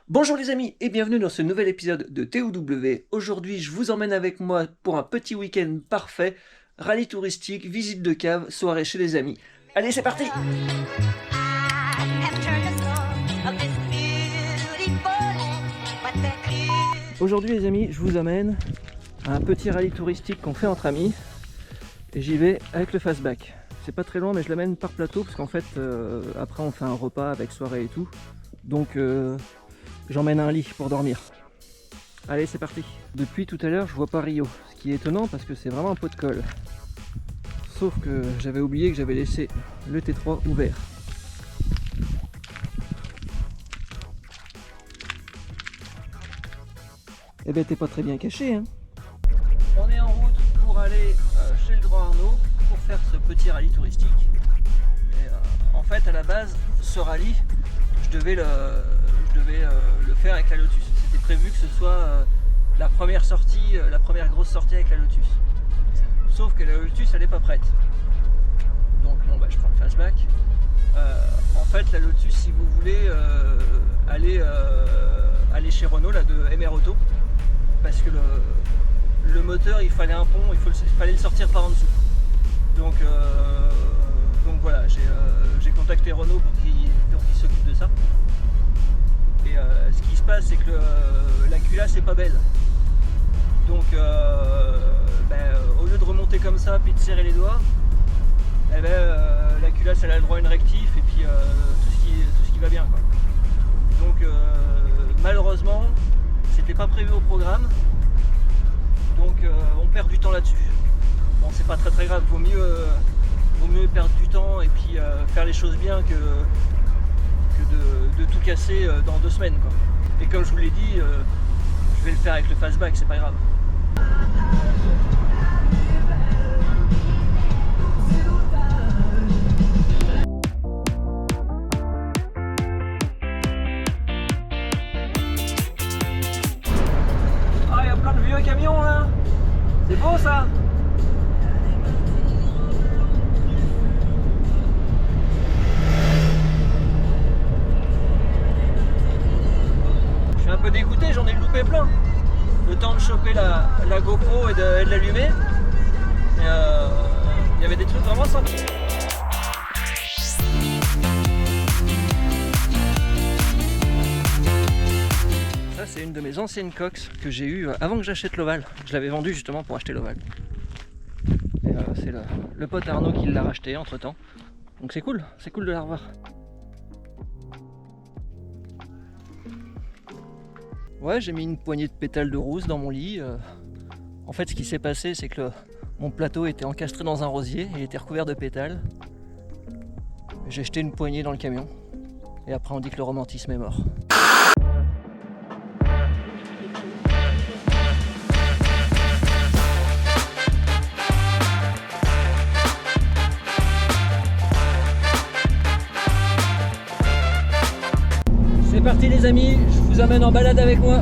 Bonjour les amis et bienvenue dans ce nouvel épisode de TOW. Aujourd'hui je vous emmène avec moi pour un petit week-end parfait, rallye touristique, visite de cave, soirée chez les amis. Allez c'est parti! Aujourd'hui les amis je vous amène à un petit rallye touristique qu'on fait entre amis et j'y vais avec le fastback. C'est pas très loin mais je l'amène par plateau parce qu'en fait après on fait un repas avec soirée et tout. Donc j'emmène un lit pour dormir. Allez c'est parti. Depuis tout à l'heure je vois pas Rio, ce qui est étonnant parce que c'est vraiment un pot de colle. Sauf que j'avais oublié que j'avais laissé le T3 ouvert. Eh ben t'es pas très bien caché hein. On est en route pour aller chez le Grand Arnaud pour faire ce petit rallye touristique. Et, en fait à la base ce rallye je devais le faire avec la Lotus. C'était prévu que ce soit la première sortie, la première grosse sortie avec la Lotus. Sauf que la Lotus elle est pas prête. Donc bon bah je prends le fastback. En fait la Lotus si vous voulez aller chez Renault là, de MR Auto, parce que le moteur il fallait un pont, il fallait le sortir par en dessous. Donc voilà, j'ai contacté Renault pour qu'il s'occupe de ça. Et ce qui se passe c'est que la culasse est pas belle. Donc au lieu de remonter comme ça puis de serrer les doigts, la culasse elle a le droit à une rectif et puis tout ce qui va bien quoi. Donc malheureusement c'était pas prévu au programme, donc on perd du temps là-dessus. Bon c'est pas très grave, vaut mieux perdre du temps et puis faire les choses bien que de tout casser dans 2 semaines quoi. Et comme je vous l'ai dit, je vais le faire avec le fastback, c'est pas grave. Ah, il y a plein de vieux camions là. C'est beau ça. Je suis un peu dégoûté, j'en ai loupé plein. Le temps de choper la GoPro et de l'allumer. Il y avait des trucs vraiment sympas. Ça c'est une de mes anciennes Cox que j'ai eue avant que j'achète l'Oval. Je l'avais vendue justement pour acheter l'Oval. Et c'est le pote Arnaud qui l'a racheté entre temps. Donc c'est cool de la revoir. Ouais, j'ai mis une poignée de pétales de rousse dans mon lit. En fait, ce qui s'est passé, c'est que mon plateau était encastré dans un rosier, il était recouvert de pétales. J'ai jeté une poignée dans le camion. Et après, on dit que le romantisme est mort. C'est parti les amis, je vous amène en balade avec moi.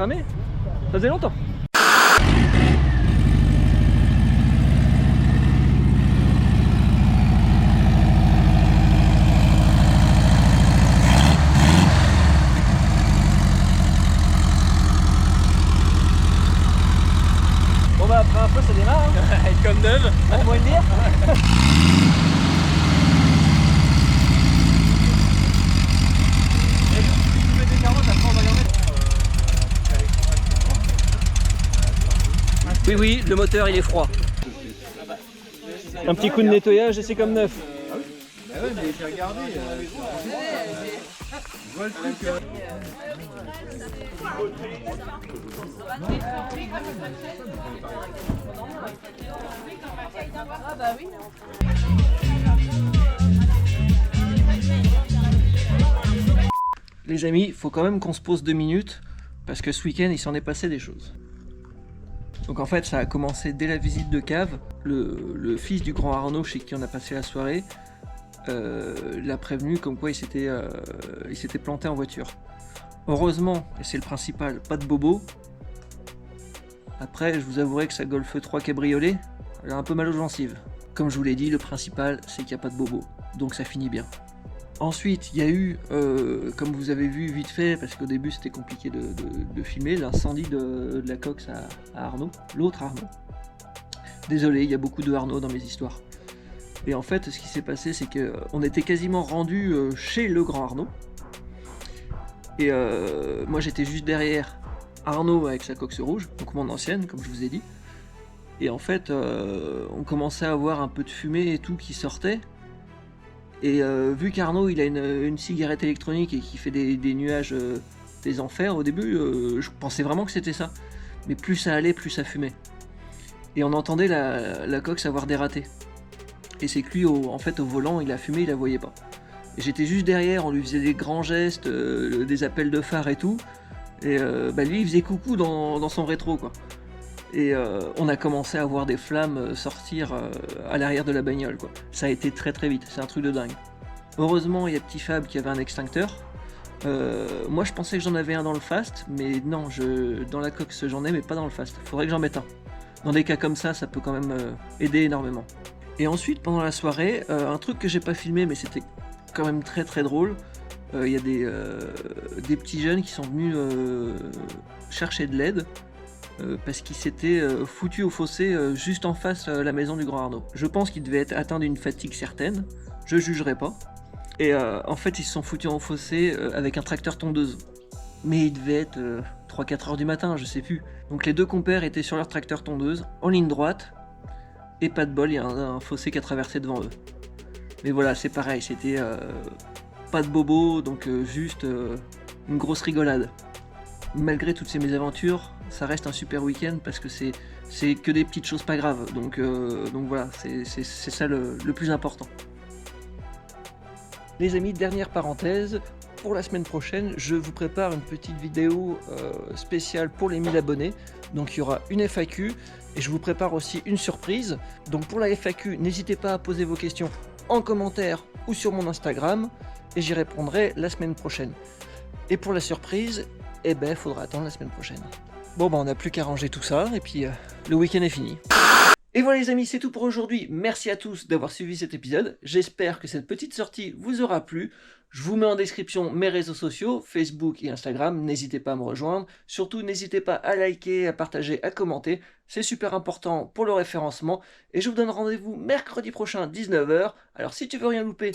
cramé. Ça faisait longtemps. Bon bah après un peu ça démarre hein. Elle est comme neuve. On va le dire. Oui oui, le moteur il est froid. Un petit coup de nettoyage et c'est comme neuf. Ah oui. Bah ouais, mais j'ai regardé. Je vois le truc. Ah bah oui. Les amis, il faut quand même qu'on se pose 2 minutes parce que ce week-end il s'en est passé des choses. Donc en fait ça a commencé dès la visite de cave. Le fils du grand Arnaud chez qui on a passé la soirée l'a prévenu comme quoi il s'était planté en voiture. Heureusement, et c'est le principal, pas de bobo. Après je vous avouerai que sa Golf 3 cabriolet, elle a un peu mal aux gencives. Comme je vous l'ai dit, le principal c'est qu'il n'y a pas de bobo, donc ça finit bien. Ensuite, il y a eu, comme vous avez vu vite fait, parce qu'au début c'était compliqué de filmer, l'incendie de la Cox à Arnaud, l'autre Arnaud. Désolé, il y a beaucoup de Arnaud dans mes histoires. Et en fait, ce qui s'est passé, c'est qu'on était quasiment rendu chez le grand Arnaud. Et moi j'étais juste derrière Arnaud avec sa Cox rouge, donc mon ancienne, comme je vous ai dit. Et en fait, on commençait à avoir un peu de fumée et tout qui sortait. Et vu qu'Arnaud il a une cigarette électronique et qui fait des nuages des enfers, au début je pensais vraiment que c'était ça. Mais plus ça allait, plus ça fumait. Et on entendait la Cox avoir dératé. Et c'est que lui en fait au volant il a fumé, il la voyait pas. Et j'étais juste derrière, on lui faisait des grands gestes, des appels de phare et tout. Et lui il faisait coucou dans son rétro quoi. Et on a commencé à voir des flammes sortir à l'arrière de la bagnole quoi. Ça a été très très vite, c'est un truc de dingue. Heureusement il y a Petit Fab qui avait un extincteur. Moi je pensais que j'en avais un dans le fast, mais non, dans la Cox j'en ai mais pas dans le fast. Faudrait que j'en mette un. Dans des cas comme ça peut quand même aider énormément. Et ensuite pendant la soirée, un truc que j'ai pas filmé mais c'était quand même très très drôle. Il y a des petits jeunes qui sont venus chercher de l'aide. Parce qu'il s'était foutu au fossé juste en face la maison du grand Arnaud. Je pense qu'il devait être atteint d'une fatigue certaine, je jugerai pas. Et en fait ils se sont foutus au fossé avec un tracteur tondeuse. Mais il devait être 3-4 heures du matin, je sais plus. Donc les deux compères étaient sur leur tracteur tondeuse, en ligne droite, et pas de bol, il y a un fossé qui a traversé devant eux. Mais voilà, c'est pareil, c'était pas de bobo, donc juste une grosse rigolade. Malgré toutes ces mésaventures, ça reste un super week-end parce que c'est que des petites choses pas graves. Donc voilà, c'est ça le plus important. Les amis, dernière parenthèse, pour la semaine prochaine, je vous prépare une petite vidéo spéciale pour les 1000 abonnés. Donc il y aura une FAQ et je vous prépare aussi une surprise. Donc pour la FAQ, n'hésitez pas à poser vos questions en commentaire ou sur mon Instagram et j'y répondrai la semaine prochaine. Et pour la surprise, eh ben, faudra attendre la semaine prochaine. Bon, on n'a plus qu'à ranger tout ça, et puis le week-end est fini. Et voilà les amis, c'est tout pour aujourd'hui. Merci à tous d'avoir suivi cet épisode. J'espère que cette petite sortie vous aura plu. Je vous mets en description mes réseaux sociaux, Facebook et Instagram. N'hésitez pas à me rejoindre. Surtout, n'hésitez pas à liker, à partager, à commenter. C'est super important pour le référencement. Et je vous donne rendez-vous mercredi prochain, 19 h. Alors si tu veux rien louper,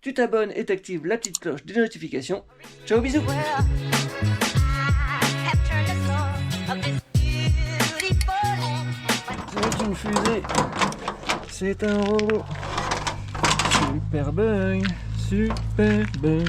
tu t'abonnes et t'actives la petite cloche des notifications. Ciao, bisous! C'est une fusée, c'est un robot. Super bug, super bug.